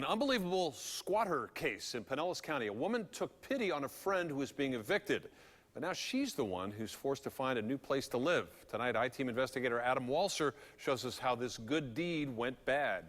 An unbelievable squatter case in Pinellas County. A woman took pity on a friend who was being evicted, but now she's the one who's forced to find a new place to live. Tonight, I-Team investigator Adam Walser shows us how this good deed went bad.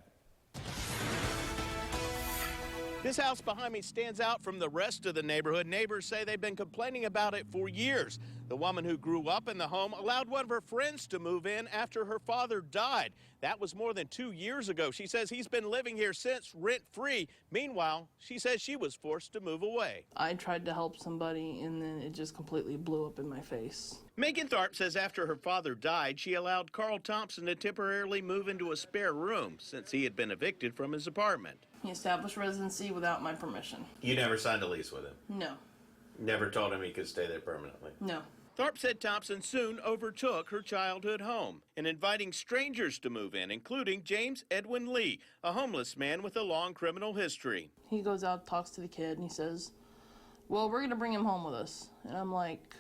This house behind me stands out from the rest of the neighborhood. Neighbors say they've been complaining about it for years. The woman who grew up in the home allowed one of her friends to move in after her father died. That was more than 2 years ago. She says he's been living here since, rent-free. Meanwhile, she says she was forced to move away. I tried to help somebody, and then it just completely blew up in my face. Megan Tharp says after her father died, she allowed Carl Thompson to temporarily move into a spare room since he had been evicted from his apartment. He established residency without my permission. You never signed a lease with him? No. Never told him he could stay there permanently? No. Tharp said Thompson soon overtook her childhood home and inviting strangers to move in, including James Edwin Lee, a homeless man with a long criminal history. He goes out, talks to the kid, and he says, well, we're going to bring him home with us. And I'm like,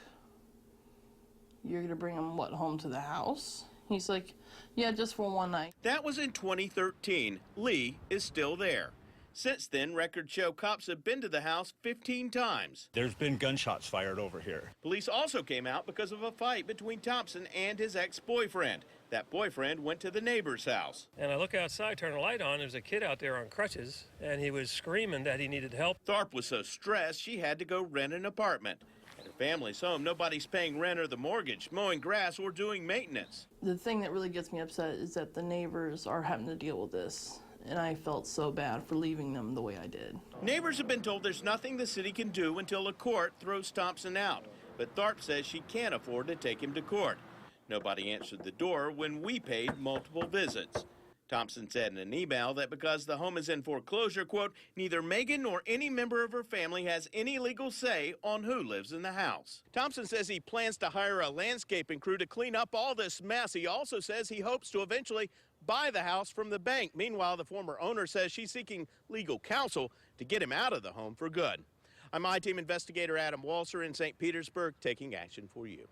you're going to bring him, what, home to the house? He's like, yeah, just for one night. That was in 2013. Lee is still there. Since then, records show cops have been to the house 15 times. There's been gunshots fired over here. Police also came out because of a fight between Thompson and his ex-boyfriend. That boyfriend went to the neighbor's house. And I look outside, turn the light on, there's a kid out there on crutches, and he was screaming that he needed help. Tharp was so stressed she had to go rent an apartment. At her family's home, nobody's paying rent or the mortgage, mowing grass, or doing maintenance. The thing that really gets me upset is that the neighbors are having to deal with this. And I felt so bad for leaving them the way I did. Neighbors have been told there's nothing the city can do until a court throws Thompson out. But Tharp says she can't afford to take him to court. Nobody answered the door when we paid multiple visits. Thompson said in an email that because the home is in foreclosure, quote, neither Megan nor any member of her family has any legal say on who lives in the house. Thompson says he plans to hire a landscaping crew to clean up all this mess. He also says he hopes to eventually buy the house from the bank. Meanwhile, the former owner says she's seeking legal counsel to get him out of the home for good. I'm I-Team investigator Adam Walser in St. Petersburg, taking action for you.